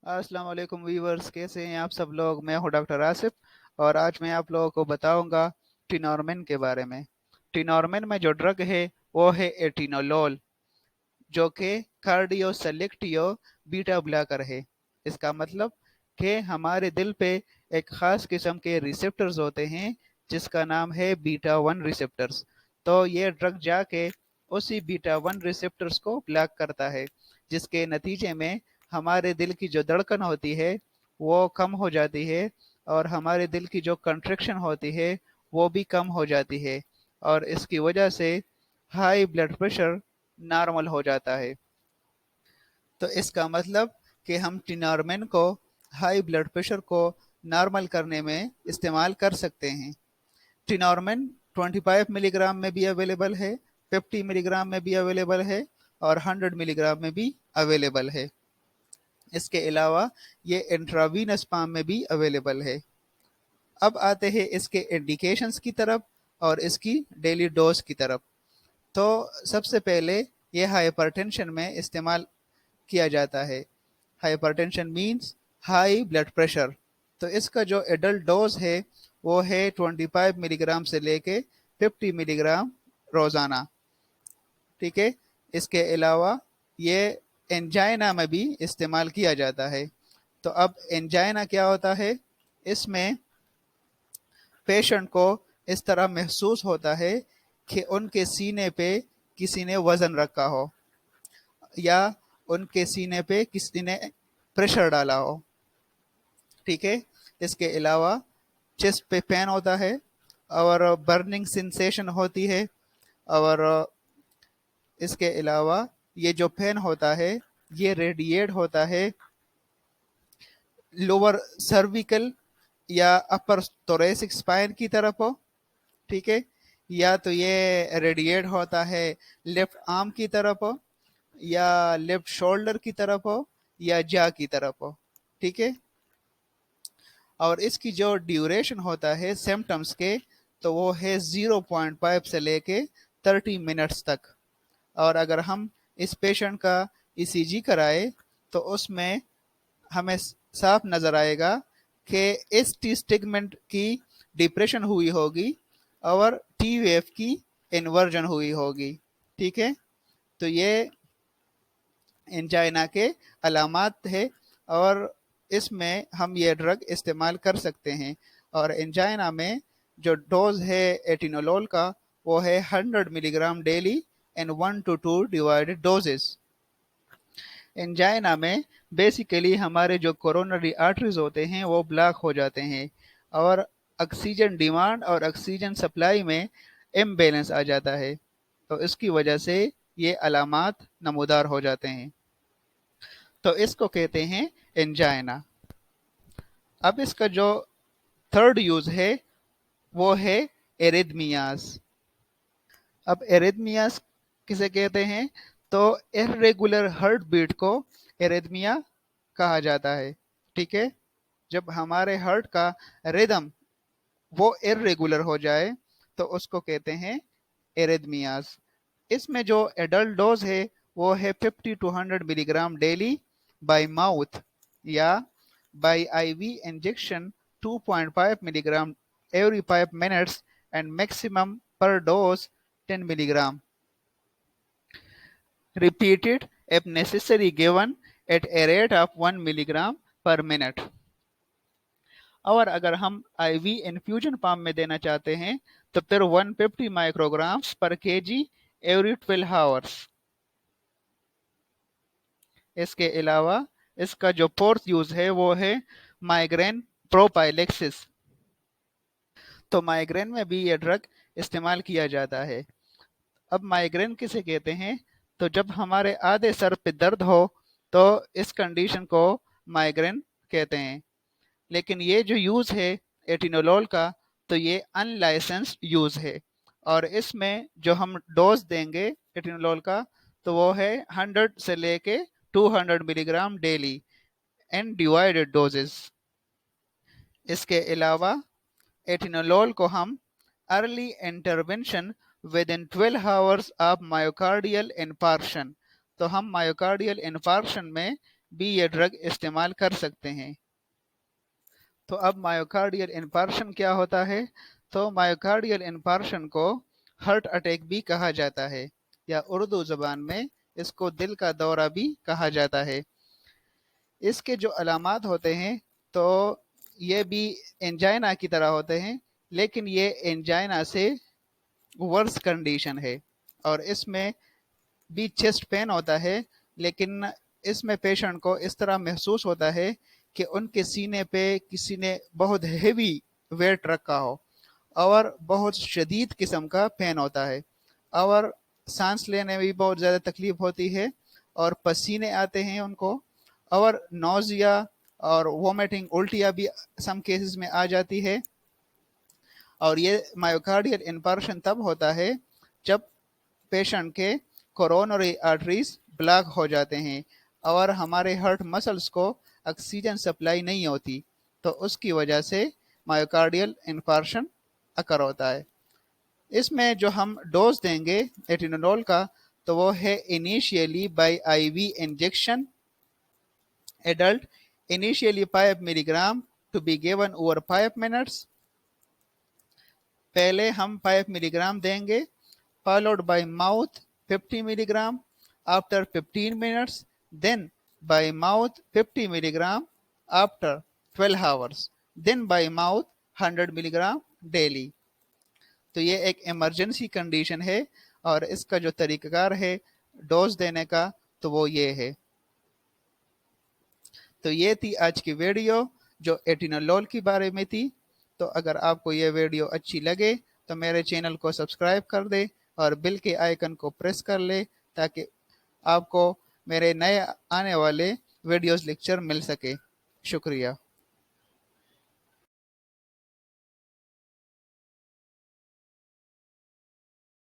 अस्सलाम वालेकुम व्यूवर्स, कैसे हैं आप सब लोग। मैं हूं डॉक्टर आसिफ और आज मैं आप लोगों को बताऊंगा टिनोरमिन के बारे में। टिनोरमिन में जो ड्रग है वो है एटिनोलोल, जो कि कार्डियो सेलेक्टियो बीटा ब्लॉकर है। इसका मतलब कि हमारे दिल पे एक खास किस्म के रिसेप्टर्स होते हैं जिसका नाम है बीटा वन रिसेप्टर्स। तो ये ड्रग जाके उसी बीटा वन रिसेप्टर्स को ब्लॉक करता है, जिसके नतीजे में हमारे दिल की जो धड़कन होती है वो कम हो जाती है और हमारे दिल की जो कंट्रैक्शन होती है वो भी कम हो जाती है, और इसकी वजह से हाई ब्लड प्रेशर नॉर्मल हो जाता है। तो इसका मतलब कि हम टिनोरमिन को हाई ब्लड प्रेशर को नॉर्मल करने में इस्तेमाल कर सकते हैं। टिनोरमिन 25 मिलीग्राम में भी अवेलेबल है, 50 मिलीग्राम में भी अवेलेबल है और 100 मिलीग्राम में भी अवेलेबल है। इसके अलावा ये इंट्रावीनस फॉर्म में भी अवेलेबल है। अब आते हैं इसके इंडिकेशंस की तरफ और इसकी डेली डोज की तरफ। तो सबसे पहले ये हाइपरटेंशन में इस्तेमाल किया जाता है। Hypertension means high blood pressure. तो इसका जो एडल्ट डोज है वो है 25 मिलीग्राम से लेके 50 मिलीग्राम रोजाना। ठीक है। इसके अलावा ये एंजाइना में भी इस्तेमाल किया जाता है। तो अब एंजाइना क्या होता है? इसमें पेशेंट को इस तरह महसूस होता है कि उनके सीने पे किसी ने वजन रखा हो या उनके सीने पे किसी ने प्रेशर डाला हो। ठीक है। इसके अलावा चेस्ट पे पेन होता है और बर्निंग सेंसेशन होती है। और इसके अलावा ये जो पेन होता है ये रेडिएट होता है लोअर सर्विकल या अपर थोरेसिक स्पाइन की तरफ हो। ठीक है। या तो ये रेडिएट होता है लेफ्ट आर्म की तरफ हो या लेफ्ट शोल्डर की तरफ हो या जा की तरफ हो। ठीक है। और इसकी जो ड्यूरेशन होता है सिम्टम्स के, तो वो है 0.5 से लेके 30 मिनट्स तक। और अगर हम इस पेशेंट का ईसीजी कराए तो उसमें हमें साफ नजर आएगा कि इस टी स्टिगमेंट की डिप्रेशन हुई होगी और टी वेव की इन्वर्जन हुई होगी। ठीक है। तो ये एंजाइना के अलामात है और इसमें हम ये ड्रग इस्तेमाल कर सकते हैं। और एंजाइना में जो डोज है एटिनोलोल का वो है 100 milligram daily in 1 to 2 divided doses. Angina में बेसिकली हमारे जो कोरोनरी आर्टरीज होते हैं वो ब्लॉक हो जाते हैं और ऑक्सीजन डिमांड और ऑक्सीजन सप्लाई में इम्बैलेंस आ जाता है। तो इसकी वजह से ये अलामात नमूदार हो जाते हैं। तो इसको कहते हैं एंजाइना। अब इसका जो थर्ड यूज है वो है एरिथमियाज। अब एरिथमियाज किसे कहते हैं? तो इर्रेगुलर हार्ट बीट को एरिथमिया कहा जाता है। ठीक है। जब हमारे हार्ट का रिदम वो इर्रेगुलर हो जाए तो उसको कहते हैं एरिथमियाज। इसमें जो एडल्ट डोज है वो है 50 to 100 milligram daily by mouth या by IV injection 2.5 milligram every 5 minutes and maximum per dose 10 milligram, repeated if necessary, given at a rate of 1 milligram per minute। और अगर हम आईवी इन्फ्यूजन फॉर्म में देना चाहते हैं तो फिर 150 माइक्रोग्राम्स पर केजी एवरी 12 आवर्स। इसके अलावा इसका जो फोर्थ यूज है वो है माइग्रेन प्रोपाइलेक्सिस। तो माइग्रेन में भी ये ड्रग इस्तेमाल किया जाता है। अब माइग्रेन किसे कहते हैं? तो जब हमारे आधे सर पे दर्द हो तो इस कंडीशन को माइग्रेन कहते हैं। लेकिन ये जो यूज है एटिनोलोल का, तो ये अनलाइसेंस्ड यूज है और इसमें जो हम डोज देंगे एटिनोलोल का तो वो है 100 से लेके 200 milligram daily and divided doses. इसके अलावा एटिनोलोल को हम early intervention with in 12 hours of myocardial infarction, तो हम मायोकार्डियल इन्फार्क्शन में भी ये ड्रग इस्तेमाल कर सकते हैं। तो अब मायोकार्डियल इन्फार्क्शन क्या होता है? तो मायोकार्डियल इन्फार्क्शन को हार्ट अटैक भी कहा जाता है, या उर्दू ज़बान में इसको दिल का दौरा भी कहा जाता है। इसके जो अलामात होते हैं तो ये भी एंजाइना की तरह होते हैं, लेकिन ये एंजाइना से वर्स कंडीशन है। और इसमें भी चेस्ट पेन होता है, लेकिन इसमें पेशेंट को इस तरह महसूस होता है कि उनके सीने पे किसी ने बहुत हेवी वेट रखा हो, और बहुत शदीद किस्म का पेन होता है, और सांस लेने में भी बहुत ज़्यादा तकलीफ होती है, और पसीने आते हैं उनको, और नोज़िया और वोमिटिंग उल्टियाँ भी सम केसेस में आ जाती है। और ये मायोकार्डियल इन्फार्क्शन तब होता है जब पेशेंट के कोरोनरी आर्टरीज ब्लॉक हो जाते हैं और हमारे हार्ट मसल्स को ऑक्सीजन सप्लाई नहीं होती, तो उसकी वजह से मायोकार्डियल इन्फार्क्शन अकर होता है। इसमें जो हम डोज देंगे एटिनोल का, तो वो है initially by IV injection, adult, initially 5 milligram to be given over 5 minutes. पहले हम 5 मिलीग्राम देंगे, followed by mouth 50 milligram after 15 minutes, then by mouth 50 milligram after 12 hours, then by mouth 100 milligram daily। तो ये एक इमरजेंसी कंडीशन है, और इसका जो तरीक़ाकार है डोज देने का, तो वो ये है। तो ये थी आज की वीडियो जो एटिनोलोल के बारे में थी। तो अगर आपको ये वीडियो अच्छी लगे तो मेरे चैनल को सब्सक्राइब कर दे और बिल के आइकन को प्रेस कर ले, ताकि आपको मेरे नए आने वाले वीडियोस लेक्चर मिल सके। शुक्रिया।